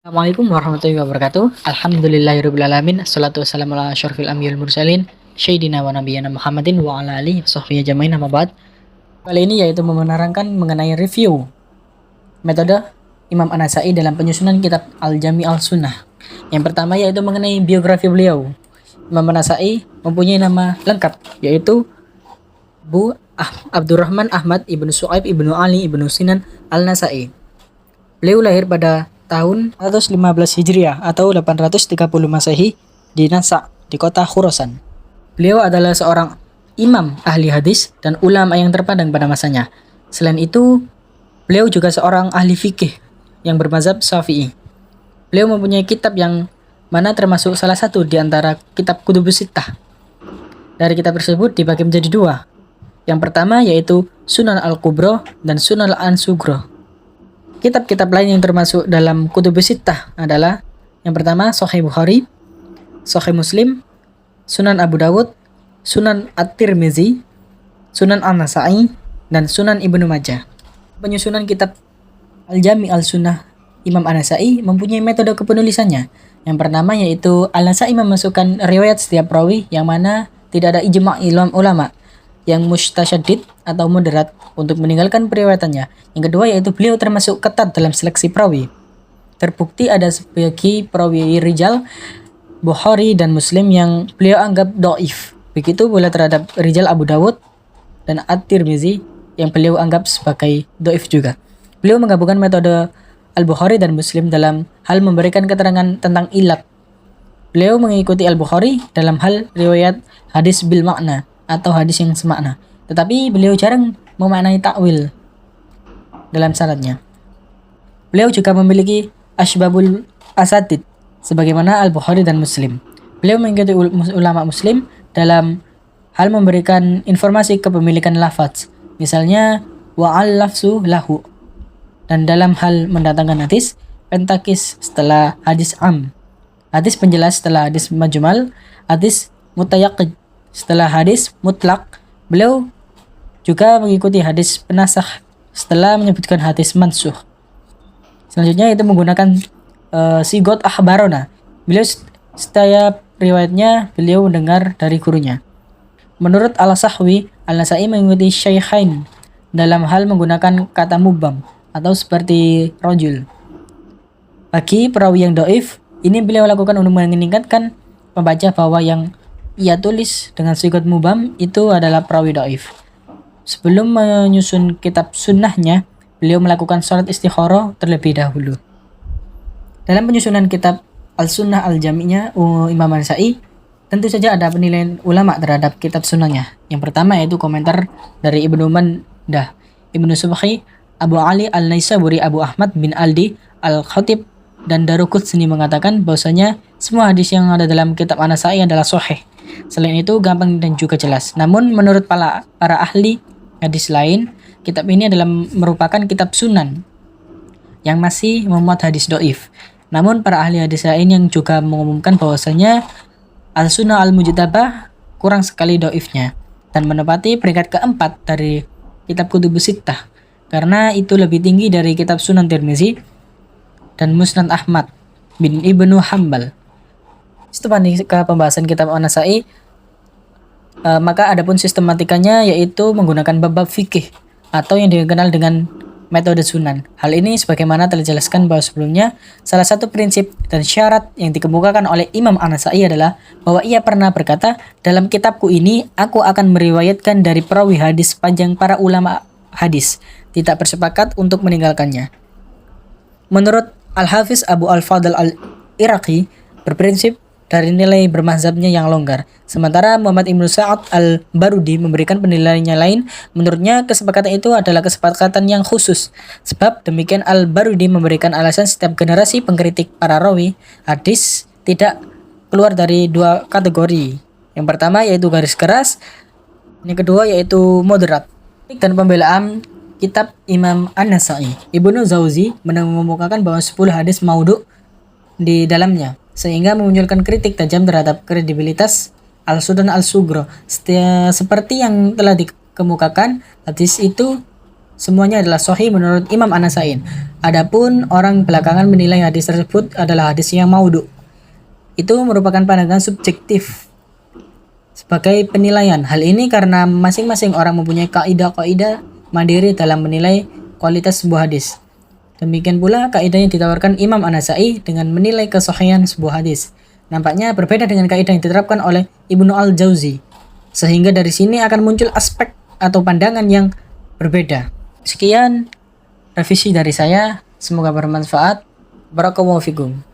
Assalamualaikum warahmatullahi wabarakatuh. Alhamdulillahirrabbilalamin. Assalatu wassalamu ala asyrafil anbiya'il mursalin. Syedina wa nabiyana Muhammadin wa ala alihi wasahbihi ajmain amma ba'd. Kali ini yaitu menerangkan mengenai review metode Imam An-Nasa'i dalam penyusunan kitab Al-Jami' Al-Sunnah. Yang pertama yaitu mengenai biografi beliau. Imam An-Nasa'i mempunyai nama lengkap yaitu Abdurrahman Ahmad ibnu Su'aib ibnu Ali ibnu Sinan Al-Nasa'i. Beliau lahir pada tahun 115 Hijriah atau 830 Masehi di Nasa, di kota Khurasan. Beliau adalah seorang imam ahli hadis dan ulama yang terpandang pada masanya. Selain itu, beliau juga seorang ahli fikih yang bermazhab Syafi'i. Beliau mempunyai kitab yang mana termasuk salah satu di antara kitab Kutubus Sittah. Dari kitab tersebut dibagi menjadi dua. Yang pertama yaitu Sunan Al-Kubra dan Sunan Al-Ansugro. Kitab-kitab lain yang termasuk dalam Kutubus Sittah adalah yang pertama Sahih Bukhari, Sahih Muslim, Sunan Abu Dawud, Sunan At-Tirmizi, Sunan An-Nasa'i, dan Sunan Ibnu Majah. Penyusunan kitab Al-Jami' Al-Sunnah Imam An-Nasa'i mempunyai metode kepenulisannya. Yang pertama yaitu Al-Nasa'i memasukkan riwayat setiap rawi yang mana tidak ada ijma' ulama yang mustasyaddid atau moderat untuk meninggalkan periwayatannya. Yang kedua yaitu beliau termasuk ketat dalam seleksi perawi. Terbukti ada sebagian perawi rijal Bukhari dan Muslim yang beliau anggap dhaif. Begitu pula terhadap rijal Abu Dawud dan At-Tirmizi yang beliau anggap sebagai dhaif juga. Beliau menggabungkan metode Al-Bukhari dan Muslim dalam hal memberikan keterangan tentang ilat. Beliau mengikuti Al-Bukhari dalam hal riwayat hadis bil makna atau hadis yang semakna. Tetapi beliau jarang memaknai takwil dalam sanadnya. Beliau juga memiliki asbabul asadid sebagaimana Al-Bukhari dan Muslim. Beliau mengikuti ulama Muslim dalam hal memberikan informasi kepemilikan lafaz. Misalnya wa'al lafzu lahu. Dan dalam hal mendatangkan hadis pentakis setelah hadis am, hadis penjelas setelah hadis majmal, hadis mutayaqqid setelah hadis mutlak. Beliau juga mengikuti hadis penasakh setelah menyebutkan hadis mansuh. Selanjutnya itu menggunakan sigot akhbarona. Beliau setiap riwayatnya beliau mendengar dari gurunya. Menurut Al-Sahwi, Al-Nasa'i mengikuti Syaikhain dalam hal menggunakan kata mubam atau seperti rojul. Bagi perawi yang dhaif, ini beliau lakukan untuk mengingatkan pembaca bahwa yang ia tulis dengan sigot mubam itu adalah perawi dhaif. Sebelum menyusun kitab sunnahnya, beliau melakukan sholat istikharah terlebih dahulu. Dalam penyusunan kitab Al-Sunnah Al-Jami'nya Imam An-Nasa'i, tentu saja ada penilaian ulama terhadap kitab sunnahnya. Yang pertama yaitu komentar dari Ibnu Mandah, Ibnu Subhi, Abu Ali Al-Naisaburi, Abu Ahmad bin Aldi Al-Khatib, dan Daruqutni mengatakan bahwasanya semua hadis yang ada dalam kitab An-Nasa'i adalah sahih. Selain itu gampang dan juga jelas. Namun menurut para ahli hadis lain, kitab ini adalah merupakan kitab sunan yang masih memuat hadis dhaif. Namun para ahli hadis lain yang juga mengumumkan bahwasanya Al-Sunnah Al-Mujtabah kurang sekali dhaifnya dan menempati peringkat keempat dari kitab Kutubus Sittah karena itu lebih tinggi dari kitab Sunan Tirmizi dan Musnad Ahmad bin Ibnu Hambal. Itu ke pembahasan kitab An-Nasa'i. Maka adapun sistematikanya yaitu menggunakan bab-bab fikih atau yang dikenal dengan metode sunan. Hal ini sebagaimana telah dijelaskan bahwa sebelumnya, salah satu prinsip dan syarat yang dikemukakan oleh Imam An-Nasa'i adalah bahwa ia pernah berkata, dalam kitabku ini aku akan meriwayatkan dari perawi hadis panjang para ulama hadis, tidak bersepakat untuk meninggalkannya. Menurut Al-Hafiz Abu Al-Fadl Al-Iraqi berprinsip dari nilai bermazhabnya yang longgar. Sementara Muhammad Ibnu Sa'ad Al-Barudi memberikan penilaiannya lain. Menurutnya kesepakatan itu adalah kesepakatan yang khusus. Sebab demikian Al-Barudi memberikan alasan setiap generasi pengkritik para rawi hadis tidak keluar dari dua kategori. Yang pertama yaitu garis keras, yang kedua yaitu moderat. Dan pembelaan kitab Imam An-Nasa'i, Ibnu Jauzi mengemukakan bahwa 10 hadis maudhu di dalamnya, sehingga memunculkan kritik tajam terhadap kredibilitas Al-Sunan Al-Sugro. Seperti yang telah dikemukakan, hadis itu semuanya adalah sahih menurut Imam An-Nasai. Adapun orang belakangan menilai hadis tersebut adalah hadis yang maudhu. Itu merupakan pandangan subjektif sebagai penilaian. Hal ini karena masing-masing orang mempunyai kaidah-kaidah mandiri dalam menilai kualitas sebuah hadis. Demikian pula kaidah yang ditawarkan Imam An-Nasai dengan menilai kesahihan sebuah hadis. Nampaknya berbeda dengan kaidah yang diterapkan oleh Ibnu Al-Jauzi. Sehingga dari sini akan muncul aspek atau pandangan yang berbeda. Sekian revisi dari saya, semoga bermanfaat. Barakallahu fikum.